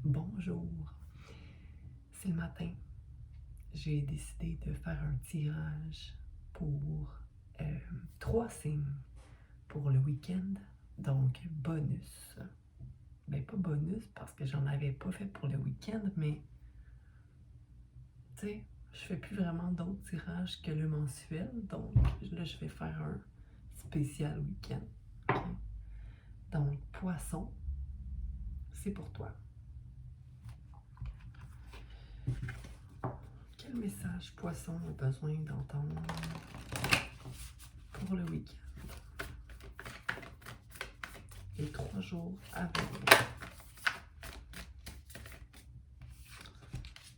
Bonjour, c'est le matin. J'ai décidé de faire un tirage pour 3 signes pour le week-end, donc bonus. Ben pas bonus parce que j'en avais pas fait pour le week-end, mais tu sais, je fais plus vraiment d'autres tirages que le mensuel, donc là je vais faire un spécial week-end. Okay? Donc poisson, c'est pour toi. Quel message poisson a besoin d'entendre pour le week-end et 3 jours à venir?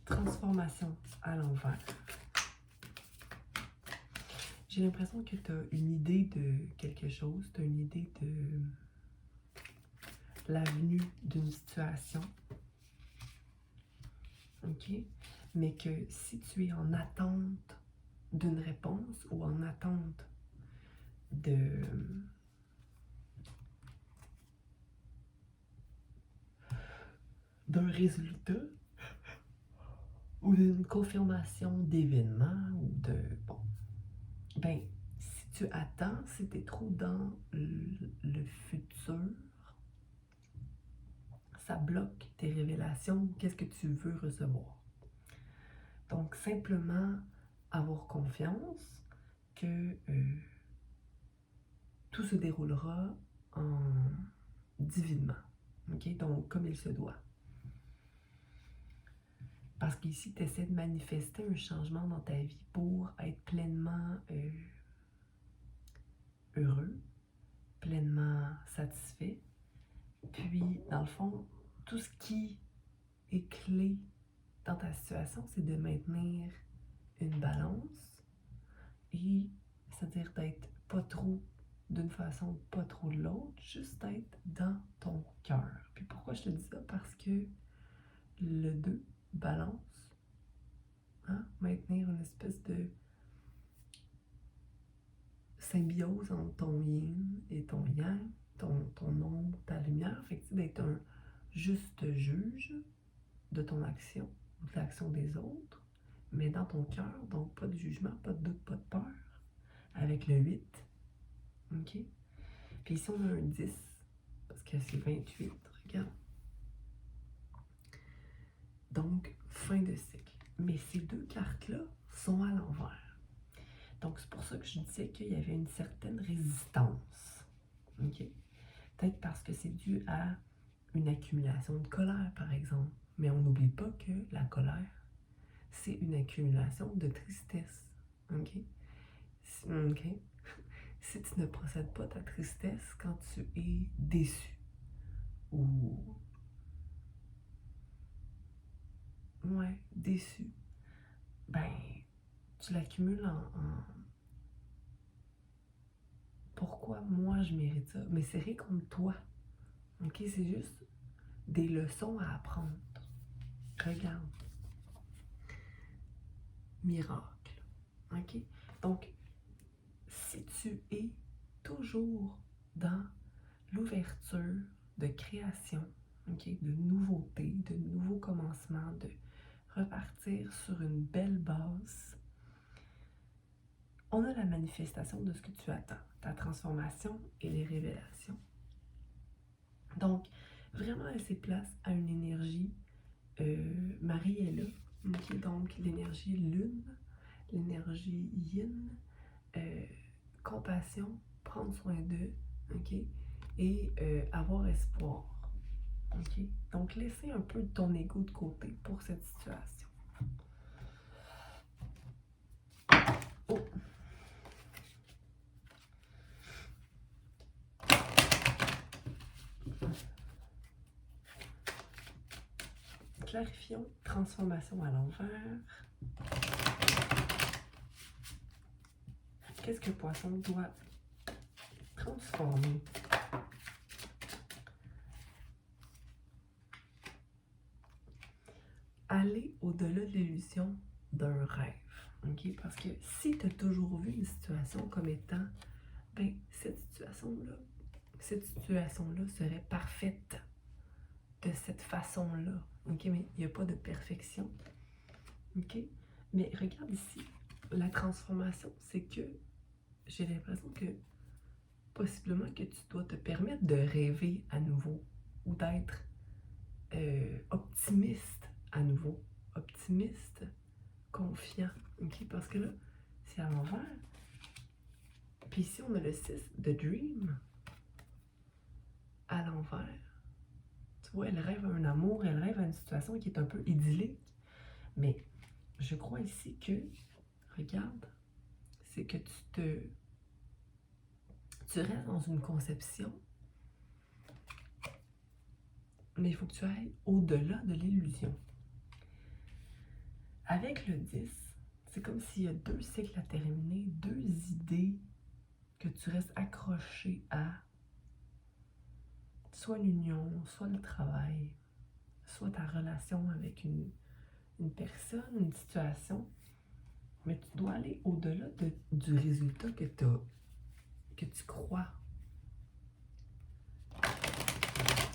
Transformation à l'envers. J'ai l'impression que tu as une idée de quelque chose, tu as une idée de l'avenue d'une situation, ok? Mais que si tu es en attente d'une réponse ou en attente d'un résultat ou d'une confirmation d'événement ou de... Bon, ben, si tu attends, si tu es trop dans le futur, ça bloque tes révélations, qu'est-ce que tu veux recevoir. Donc, simplement avoir confiance que tout se déroulera divinement, ok? Donc, comme il se doit. Parce qu'ici, tu essaies de manifester un changement dans ta vie pour être pleinement heureux, pleinement satisfait. Puis, dans le fond, tout ce qui est clé dans ta situation, c'est de maintenir une balance et c'est-à-dire d'être pas trop d'une façon, pas trop de l'autre, juste être dans ton cœur. Puis pourquoi je te dis ça? Parce que le 2, balance, hein? Maintenir une espèce de symbiose entre ton yin et ton yang, ton ombre, ta lumière, fait que d'être un juste juge de ton action, de l'action des autres, mais dans ton cœur, donc pas de jugement, pas de doute, pas de peur, avec le 8, ok? Puis ici on a un 10, parce que c'est 28, regarde. Donc, fin de cycle. Mais ces 2 cartes-là sont à l'envers. Donc, c'est pour ça que je disais qu'il y avait une certaine résistance. Ok? Peut-être parce que c'est dû à une accumulation de colère, par exemple. Mais on n'oublie pas que la colère, c'est une accumulation de tristesse. Ok? Ok? Si tu ne procèdes pas ta tristesse quand tu es déçu ou déçu, ben, tu l'accumules en pourquoi moi je mérite ça? Mais c'est rien contre toi. Ok? C'est juste des leçons à apprendre. Regarde. Miracle. Ok? Donc, si tu es toujours dans l'ouverture de création, ok, de nouveautés, de nouveaux commencements, de repartir sur une belle base, on a la manifestation de ce que tu attends, ta transformation et les révélations. Donc, vraiment laisser place à une énergie. Marie est là. Okay? Donc, l'énergie lune, l'énergie yin, compassion, prendre soin d'eux, ok? Et avoir espoir. Ok? Donc, laisser un peu de ton ego de côté pour cette situation. Oh! Clarifions, transformation à l'envers. Qu'est-ce que Poisson doit transformer? Aller au-delà de l'illusion d'un rêve. Okay? Parce que si tu as toujours vu une situation comme étant, ben, cette situation-là serait parfaite de cette façon-là. OK? Mais il n'y a pas de perfection. OK? Mais regarde ici, la transformation, c'est que j'ai l'impression que possiblement que tu dois te permettre de rêver à nouveau ou d'être optimiste à nouveau. Optimiste, confiant. OK? Parce que là, c'est à l'envers. Puis ici, on a le 6 de Dream à l'envers. Tu vois, elle rêve à un amour, elle rêve à une situation qui est un peu idyllique. Mais je crois ici que, regarde, c'est que tu restes dans une conception, mais il faut que tu ailles au-delà de l'illusion. Avec le 10, c'est comme s'il y a 2 cycles à terminer, 2 idées que tu restes accroché à, soit l'union, soit le travail, soit ta relation avec une personne, une situation, mais tu dois aller au-delà du résultat que tu crois.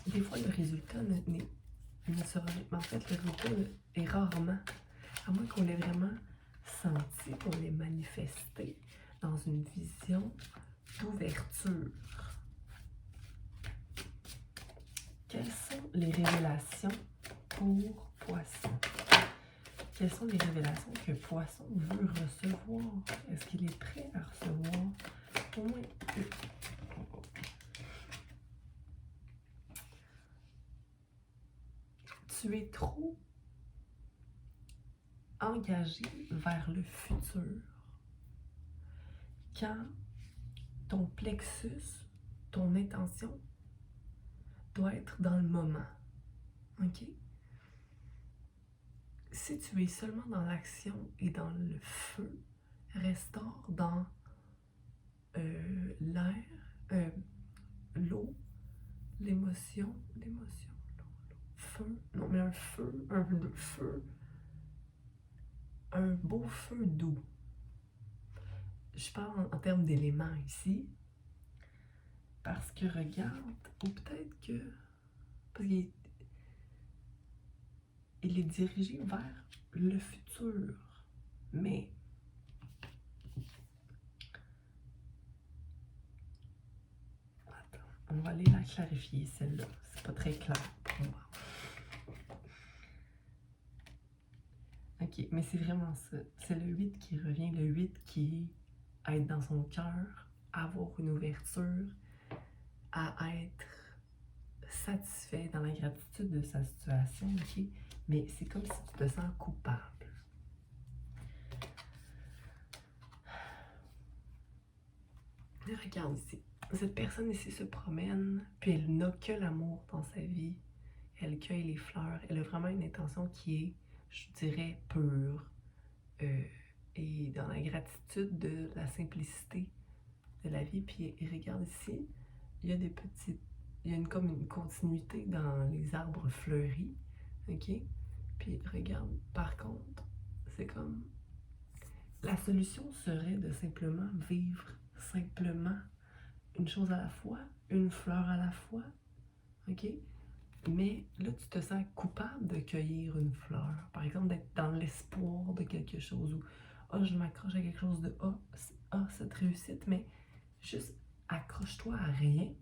Des fois, le résultat ne sera... En fait, le résultat est rarement, à moins qu'on l'ait vraiment senti, qu'on l'ait manifesté dans une vision d'ouverture. Quelles sont les révélations pour Poisson? Quelles sont les révélations que Poisson veut recevoir? Est-ce qu'il est prêt à recevoir au moins une? Tu es trop engagé vers le futur quand ton plexus, ton intention doit être dans le moment. OK? Si tu es seulement dans l'action et dans le feu, restaure dans l'air, l'eau, l'émotion, feu, non mais un feu, un beau feu doux. Je parle en termes d'éléments ici, parce que regarde, ou peut-être que, parce qu'il il est dirigé vers le futur, mais attends, on va aller la clarifier celle-là, c'est pas très clair pour moi. Ok, mais c'est vraiment ça. C'est le 8 qui revient, le 8 qui est être dans son cœur, avoir une ouverture, à être satisfait dans la gratitude de sa situation, ok? Mais c'est comme si tu te sens coupable. Regarde ici. Cette personne ici se promène, puis elle n'a que l'amour dans sa vie. Elle cueille les fleurs. Elle a vraiment une intention qui est, je dirais, pure. Et dans la gratitude de la simplicité de la vie. Puis regarde ici, il y a des petites... Il y a comme une continuité dans les arbres fleuris. OK? Puis regarde, par contre, c'est comme... La solution serait de simplement vivre simplement une chose à la fois, une fleur à la fois. OK? Mais là, tu te sens coupable de cueillir une fleur. Par exemple, d'être dans l'espoir de quelque chose ou « je m'accroche à quelque chose de cette réussite », mais juste accroche-toi à rien,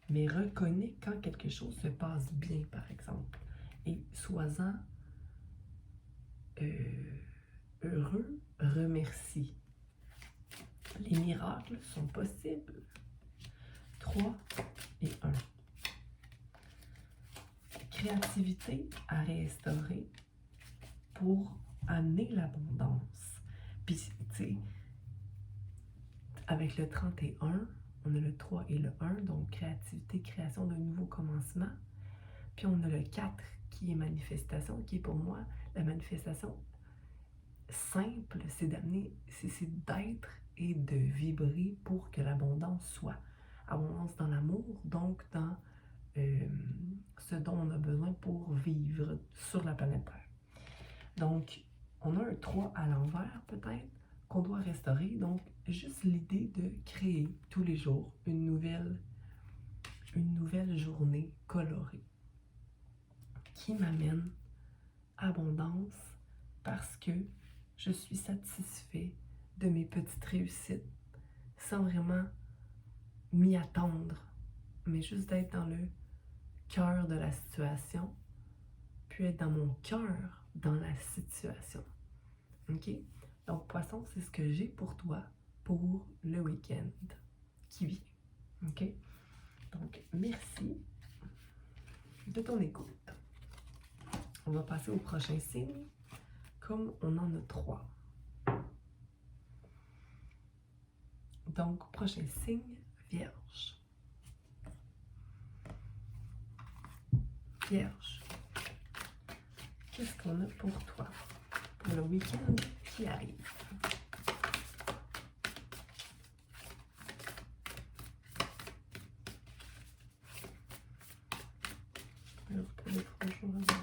mais reconnais quand quelque chose se passe bien, par exemple. Et sois-en heureux, remercie. Les miracles sont possibles. 3 et 1. Créativité à restaurer pour amener l'abondance. Puis, tu sais, avec le 31, on a le 3 et le 1, donc créativité, création d'un nouveau commencement. Puis on a le 4 qui est manifestation, qui est pour moi la manifestation simple, c'est d'amener, c'est d'être et de vibrer pour que l'abondance soit. Abondance dans l'amour, donc dans ce dont on a besoin pour vivre sur la planète Terre. Donc, on a un 3 à l'envers peut-être qu'on doit restaurer. Donc, juste l'idée de créer tous les jours une nouvelle journée colorée. qui m'amène abondance parce que je suis satisfait de mes petites réussites sans vraiment m'y attendre, mais juste d'être dans le cœur de la situation, puis être dans mon cœur dans la situation. OK? Donc, poisson, c'est ce que j'ai pour toi pour le week-end qui vient. OK? Donc, merci de ton écoute. On va passer au prochain signe, comme on en a 3. Donc, prochain signe, Vierge. Vierge, qu'est-ce qu'on a pour toi pour le week-end qui arrive? Alors, pour les 3 jours avant.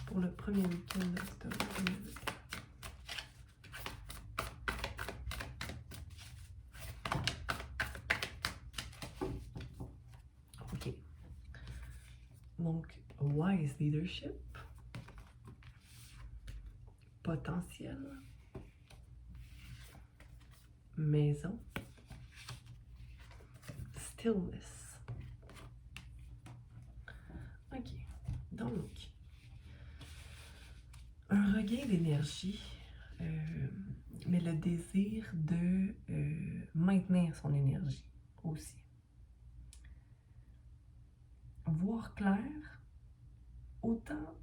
Pour le premier week-end d'octobre. OK. Donc, wise leadership, potentiel, maison, stillness. OK. Donc, un regain d'énergie, mais le désir de maintenir son énergie aussi. Voir clair, autant...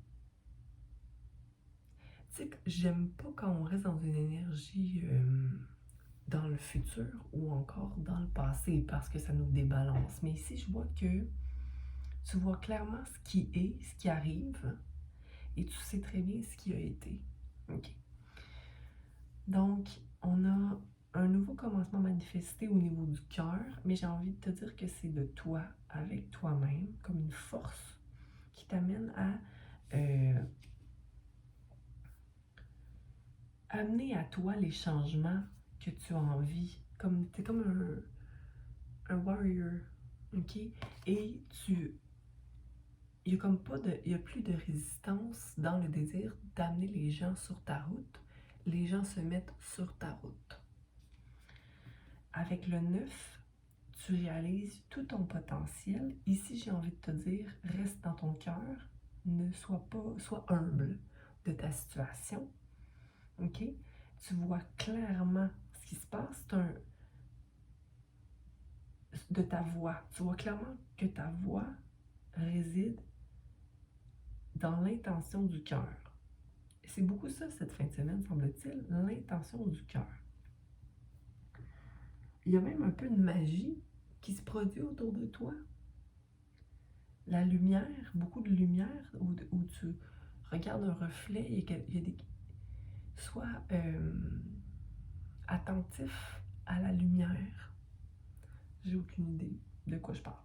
Tu sais que j'aime pas quand on reste dans une énergie dans le futur ou encore dans le passé parce que ça nous débalance. Mais ici, je vois que tu vois clairement ce qui est, ce qui arrive et tu sais très bien ce qui a été. OK. Donc, on a un nouveau commencement manifesté au niveau du cœur, mais j'ai envie de te dire que c'est de toi, avec toi-même, comme une force qui t'amène à amener à toi les changements que tu as envie. T'es comme un warrior, ok? Et il y a plus de résistance dans le désir d'amener les gens sur ta route. Les gens se mettent sur ta route. Avec le 9, tu réalises tout ton potentiel. Ici, j'ai envie de te dire, reste dans ton cœur, sois humble de ta situation. OK? Tu vois clairement ce qui se passe. De ta voix. Tu vois clairement que ta voix réside dans l'intention du cœur. C'est beaucoup ça cette fin de semaine, semble-t-il, l'intention du cœur. Il y a même un peu de magie qui se produit autour de toi. La lumière, beaucoup de lumière, où tu regardes un reflet, il y a des... Sois attentif à la lumière. J'ai aucune idée de quoi je parle.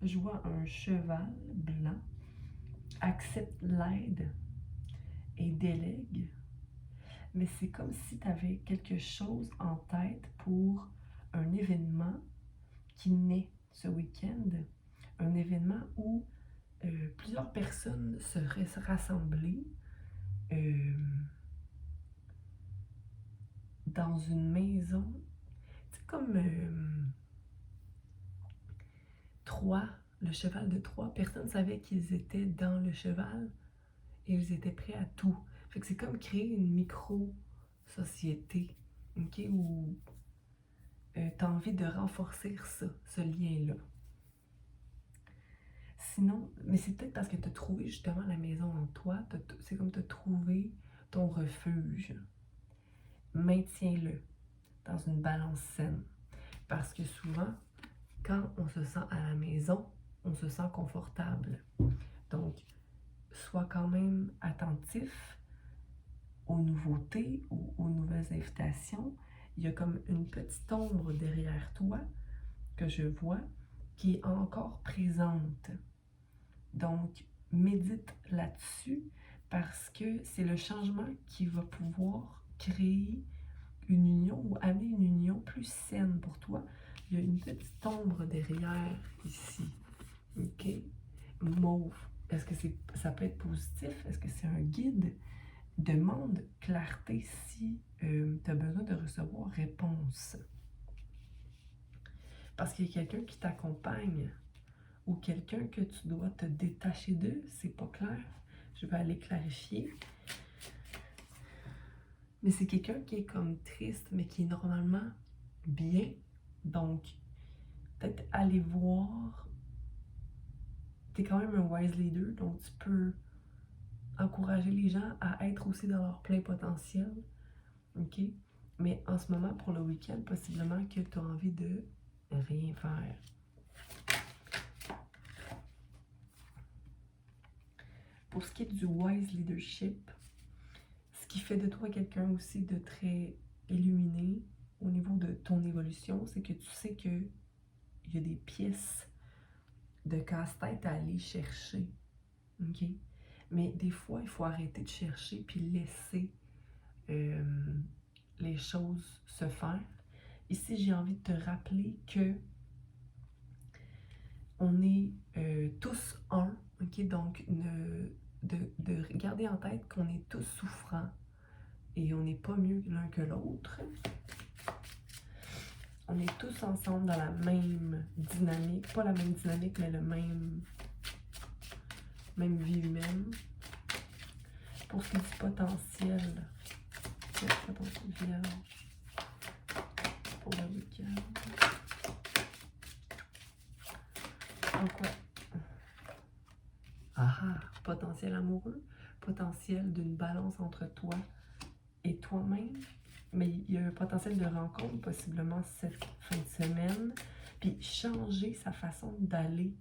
Je vois un cheval blanc, accepte l'aide et délègue, mais c'est comme si tu avais quelque chose en tête pour un événement qui naît ce week-end, un événement où plusieurs personnes seraient rassemblées dans une maison. C'est comme Troie, le cheval de Troie. Personne ne savait qu'ils étaient dans le cheval et ils étaient prêts à tout. Fait que c'est comme créer une micro-société, ok, où tu as envie de renforcer ça, ce lien-là. Sinon, mais c'est peut-être parce que tu as trouvé justement la maison en toi, c'est comme tu as trouvé ton refuge. Maintiens-le dans une balance saine. Parce que souvent, quand on se sent à la maison, on se sent confortable. Donc, sois quand même attentif aux nouveautés ou aux nouvelles invitations. Il y a comme une petite ombre derrière toi que je vois qui est encore présente. Donc, médite là-dessus parce que c'est le changement qui va pouvoir créer une union ou amener une union plus saine pour toi. Il y a une petite ombre derrière ici. OK? Mauve. Est-ce que ça peut être positif? Est-ce que c'est un guide? Demande clarté si tu as besoin de recevoir réponse. Parce qu'il y a quelqu'un qui t'accompagne ou quelqu'un que tu dois te détacher d'eux, c'est pas clair. Je vais aller clarifier. Mais c'est quelqu'un qui est comme triste, mais qui est normalement bien. Donc, peut-être aller voir. Tu es quand même un wise leader, donc tu peux encourager les gens à être aussi dans leur plein potentiel. OK? Mais en ce moment, pour le week-end, possiblement que tu as envie de rien faire. Pour ce qui est du wise leadership, ce qui fait de toi quelqu'un aussi de très illuminé au niveau de ton évolution, c'est que tu sais qu'il y a des pièces de casse-tête à aller chercher. OK? Mais des fois, il faut arrêter de chercher puis laisser les choses se faire. Ici, j'ai envie de te rappeler que on est tous un, OK? Donc, de garder en tête qu'on est tous souffrants et on n'est pas mieux l'un que l'autre. On est tous ensemble dans la même dynamique, pas la même dynamique, mais le même vie humaine. Pour ce qui est du potentiel, vierge pour le week-end. En quoi? Potentiel amoureux, potentiel d'une balance entre toi et toi-même, mais il y a un potentiel de rencontre possiblement cette fin de semaine, puis changer sa façon d'aller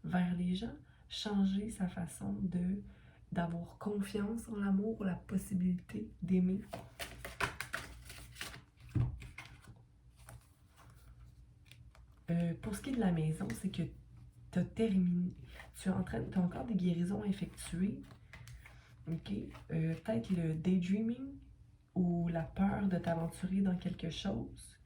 vers les gens, changer sa façon d'avoir confiance en l'amour, la possibilité d'aimer. Pour ce qui est de la maison, c'est que tu as terminé, tu as encore des guérisons à effectuer. OK? Peut-être le daydreaming ou la peur de t'aventurer dans quelque chose,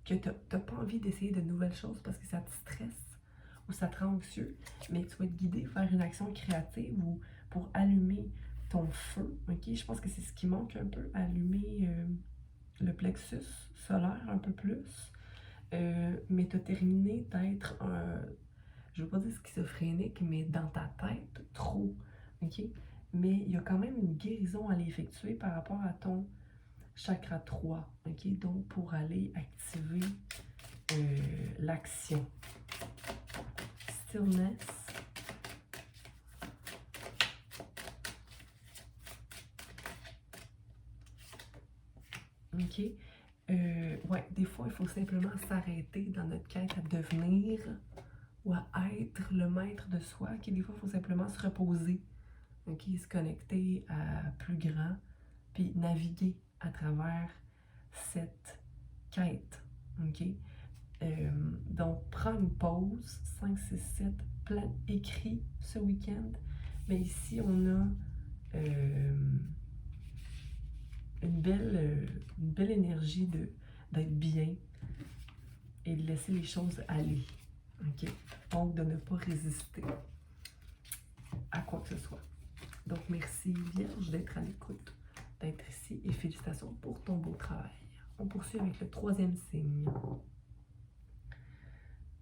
que tu n'as pas envie d'essayer de nouvelles choses parce que ça te stresse ou ça te rend anxieux, mais tu vas être guidé vers une action créative ou pour allumer ton feu. OK? Je pense que c'est ce qui manque un peu, allumer le plexus solaire un peu plus. Mais tu as terminé d'être je ne veux pas dire schizophrénique, mais dans ta tête, trop. OK? Mais il y a quand même une guérison à l'effectuer par rapport à ton chakra 3. OK? Donc, pour aller activer l'action. Stillness. OK? Ouais, des fois, il faut simplement s'arrêter dans notre quête à devenir ou à être le maître de soi. OK? Des fois, il faut simplement se reposer. OK? Se connecter à plus grand, puis naviguer à travers cette quête. OK? Donc, prends une pause, 5, 6, 7, plan écrit ce week-end. Mais ici, on a une belle énergie d'être bien et de laisser les choses aller. OK? Donc, de ne pas résister à quoi que ce soit. Donc, merci Vierge d'être à l'écoute, d'être ici et félicitations pour ton beau travail. On poursuit avec le 3e signe.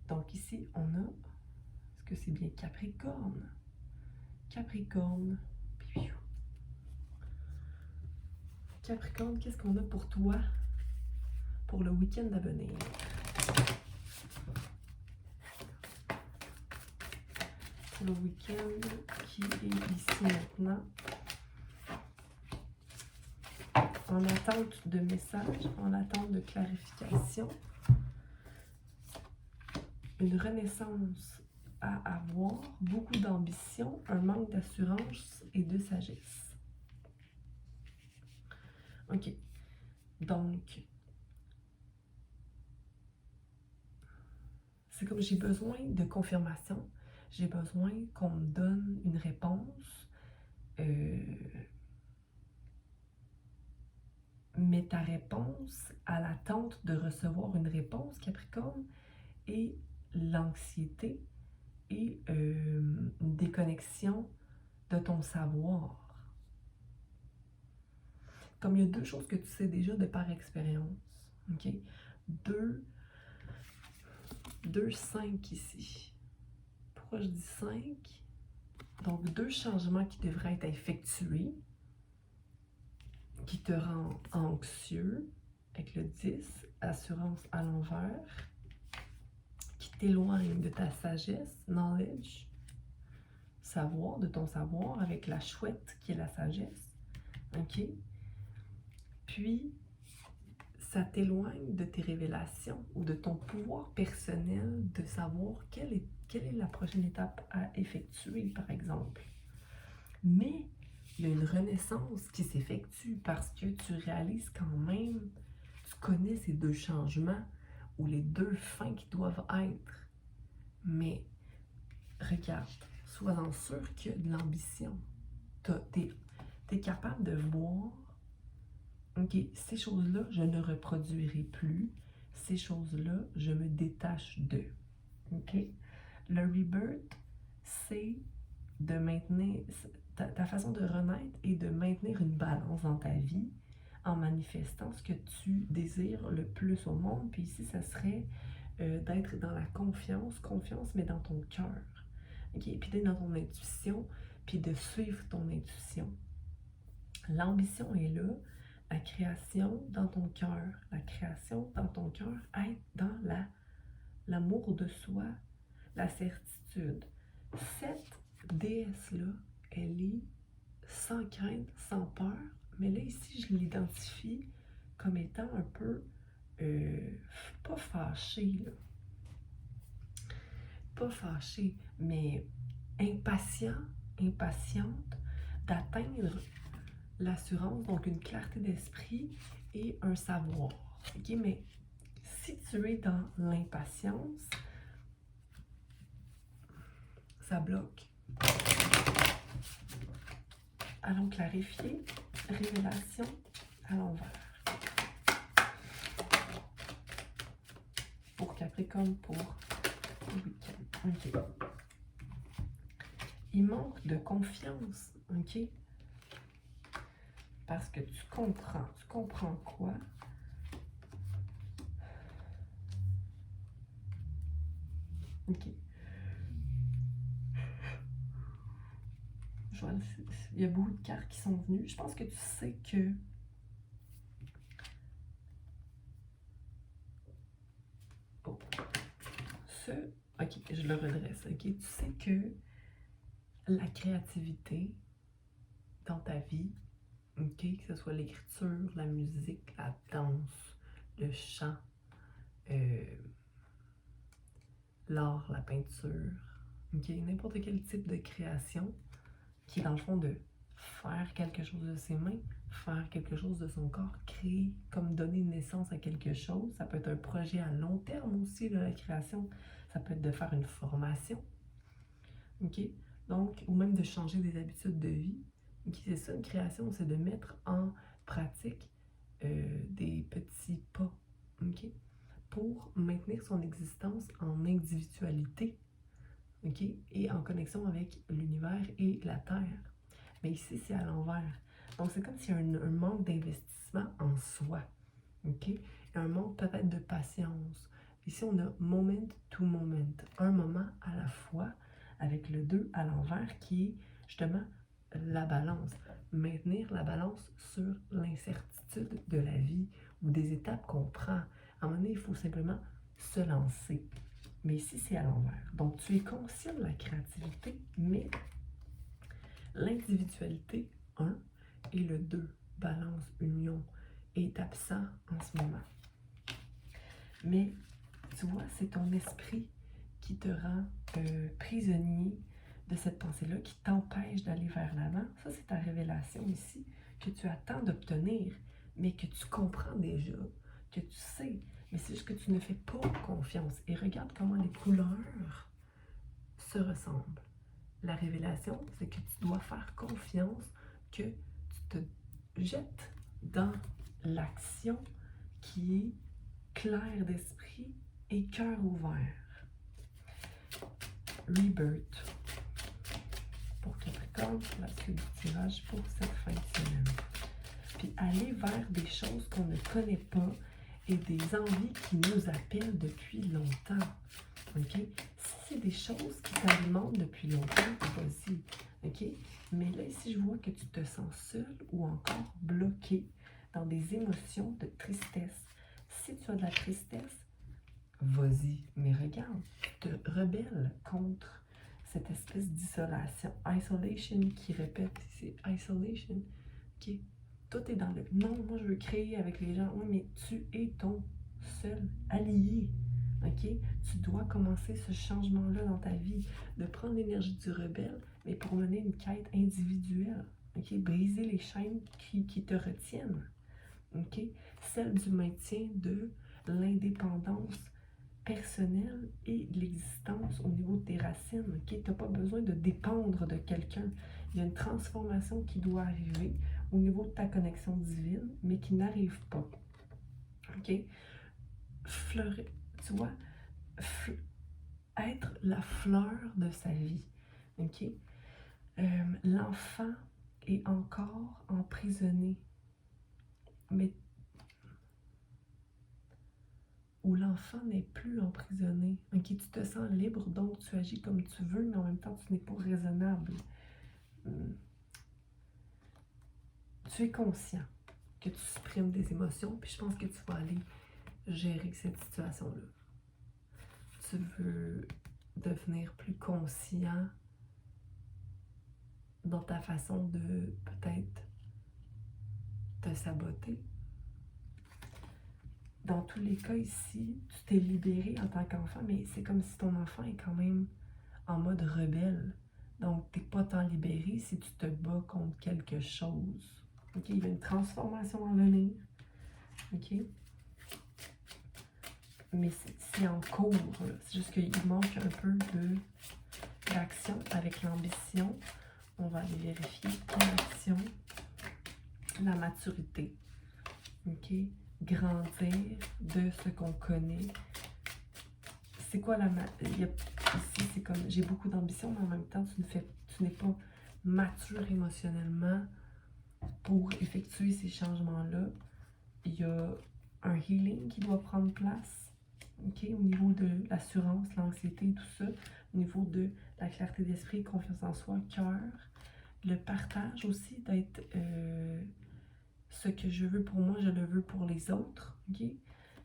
Donc ici, on a, est-ce que c'est bien Capricorne? Capricorne. Capricorne, qu'est-ce qu'on a pour toi pour le week-end à venir? Pour le week-end qui est ici maintenant. En attente de messages, en attente de clarification. Une renaissance à avoir, beaucoup d'ambition, un manque d'assurance et de sagesse. OK. Donc, c'est comme j'ai besoin de confirmation, j'ai besoin qu'on me donne une réponse, réponse à l'attente de recevoir une réponse, Capricorne, et l'anxiété et une déconnexion de ton savoir. Comme il y a deux choses que tu sais déjà de par expérience, ok? 5 ici. Pourquoi je dis 5? Donc, 2 changements qui devraient être effectués, qui te rend anxieux, avec le 10, assurance à l'envers, qui t'éloigne de ta sagesse, knowledge, savoir, de ton savoir, avec la chouette qui est la sagesse, ok? Puis, ça t'éloigne de tes révélations ou de ton pouvoir personnel de savoir quelle est la prochaine étape à effectuer, par exemple. Mais il y a une renaissance qui s'effectue parce que tu réalises quand même, tu connais ces 2 changements ou les 2 fins qui doivent être. Mais regarde, sois-en sûr qu'il y a de l'ambition. T'es capable de voir, ok, ces choses-là, je ne reproduirai plus. Ces choses-là, je me détache d'eux. Ok? Le rebirth, c'est de maintenir, ta façon de renaître et de maintenir une balance dans ta vie en manifestant ce que tu désires le plus au monde. Puis ici, ça serait d'être dans la confiance, mais dans ton cœur. Okay? Puis d'être dans ton intuition, puis de suivre ton intuition. L'ambition est là, la création dans ton cœur. La création dans ton cœur, être dans l'amour de soi, la certitude. Cette déesse-là, elle est sans crainte, sans peur, mais là ici je l'identifie comme étant un peu pas fâchée, là. Pas fâchée, mais impatiente d'atteindre l'assurance, donc une clarté d'esprit et un savoir. Okay? Mais si tu es dans l'impatience, ça bloque. Allons clarifier. Révélation à l'envers. Pour Capricorne, pour le week-end. Okay. Il manque de confiance, ok? Parce que tu comprends. Tu comprends quoi? Ok. Il y a beaucoup de cartes qui sont venues. Je pense que tu sais que ok, je le redresse. Ok, tu sais que la créativité dans ta vie, ok, que ce soit l'écriture, la musique, la danse, le chant, l'art, la peinture, ok, n'importe quel type de création qui est dans le fond de faire quelque chose de ses mains, faire quelque chose de son corps, créer, comme donner naissance à quelque chose. Ça peut être un projet à long terme aussi, là, la création. Ça peut être de faire une formation, ok? Donc, ou même de changer des habitudes de vie. Okay? C'est ça, une création, c'est de mettre en pratique des petits pas, ok? Pour maintenir son existence en individualité, ok? Et en connexion avec l'univers et la Terre. Mais ici, c'est à l'envers. Donc, c'est comme s'il y a un manque d'investissement en soi. OK? Et un manque peut-être de patience. Ici, on a moment to moment. Un moment à la fois, avec le 2 à l'envers, qui est justement la balance. Maintenir la balance sur l'incertitude de la vie ou des étapes qu'on prend. À un moment donné, il faut simplement se lancer. Mais ici, c'est à l'envers. Donc, tu es conscient de la créativité, mais l'individualité, 1, et le 2, balance, union, est absent en ce moment. Mais, tu vois, c'est ton esprit qui te rend prisonnier de cette pensée-là, qui t'empêche d'aller vers l'avant. Ça, c'est ta révélation ici, que tu attends d'obtenir, mais que tu comprends déjà, que tu sais, mais c'est juste que tu ne fais pas confiance. Et regarde comment les couleurs se ressemblent. La révélation, c'est que tu dois faire confiance, que tu te jettes dans l'action qui est clair d'esprit et cœur ouvert. Rebirth pour Capricorne, pour la suite du tirage pour cette fin de semaine. Puis aller vers des choses qu'on ne connaît pas et des envies qui nous appellent depuis longtemps. OK? Si c'est des choses qui t'alimentent depuis longtemps, vas-y. OK? Mais là, ici, je vois que tu te sens seul ou encore bloqué dans des émotions de tristesse. Si tu as de la tristesse, vas-y. Mais regarde, tu te rebelles contre cette espèce d'isolation. Isolation qui répète, c'est isolation. OK? Toi, t'es dans le non, moi je veux créer avec les gens. Oui, mais tu es ton seul allié. OK? Tu dois commencer ce changement-là dans ta vie, de prendre l'énergie du rebelle, mais pour mener une quête individuelle. OK? Briser les chaînes qui te retiennent. OK? Celle du maintien de l'indépendance personnelle et de l'existence au niveau de tes racines. OK? Tu n'as pas besoin de dépendre de quelqu'un. Il y a une transformation qui doit arriver au niveau de ta connexion divine, mais qui n'arrive pas. OK? Fleurir, tu vois, être la fleur de sa vie. OK? L'enfant est encore emprisonné, mais où l'enfant n'est plus emprisonné. OK? Tu te sens libre, donc tu agis comme tu veux, mais en même temps, tu n'es pas raisonnable. Tu es conscient que tu supprimes des émotions, puis je pense que tu vas aller gérer cette situation-là. Tu veux devenir plus conscient dans ta façon de peut-être te saboter. Dans tous les cas ici, tu t'es libéré en tant qu'enfant, mais c'est comme si ton enfant est quand même en mode rebelle. Donc, tu n'es pas tant libéré si tu te bats contre quelque chose. OK? Il y a une transformation à venir. OK? Mais c'est en cours. C'est juste qu'il manque un peu d'action avec l'ambition. On va aller vérifier l'action, la maturité. OK? Grandir de ce qu'on connaît. C'est quoi ici, c'est comme j'ai beaucoup d'ambition, mais en même temps, tu n'es pas mature émotionnellement pour effectuer ces changements-là. Il y a un healing qui doit prendre place, OK, au niveau de l'assurance, l'anxiété, tout ça, au niveau de la clarté d'esprit, confiance en soi, cœur, le partage aussi, d'être ce que je veux pour moi, je le veux pour les autres, OK?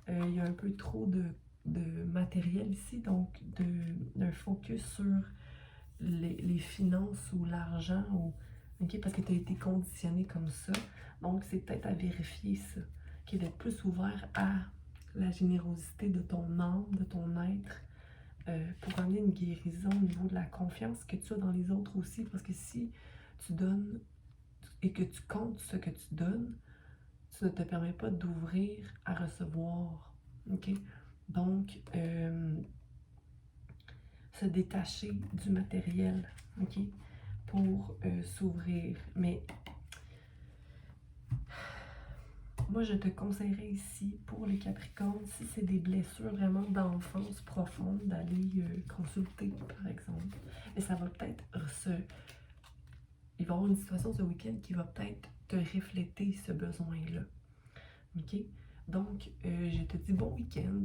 Il y a un peu trop de matériel ici, donc d'un focus sur les finances ou l'argent, OK? Parce que tu as été conditionné comme ça. Donc, c'est peut-être à vérifier ça, OK? D'être plus ouvert à la générosité de ton âme, de ton être, pour amener une guérison au niveau de la confiance que tu as dans les autres aussi. Parce que si tu donnes et que tu comptes ce que tu donnes, tu ne te permets pas d'ouvrir à recevoir. OK? Donc, se détacher du matériel, OK? Pour s'ouvrir. Mais moi, je te conseillerais ici, pour les Capricornes, si c'est des blessures vraiment d'enfance profonde, d'aller consulter, par exemple. Mais ça va peut-être il va y avoir une situation ce week-end qui va peut-être te refléter ce besoin-là. OK? Donc, je te dis bon week-end.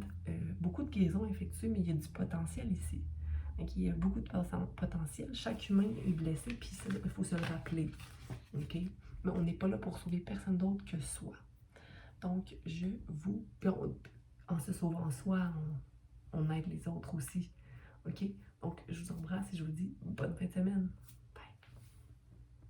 Beaucoup de guérisons effectuées, mais il y a du potentiel ici. OK? Il y a beaucoup de potentiel. Chaque humain est blessé, puis il faut se le rappeler. OK? Mais on n'est pas là pour sauver personne d'autre que soi. Donc, en se sauvant soi, on aide les autres aussi. OK? Donc, je vous embrasse et je vous dis bonne fin de semaine.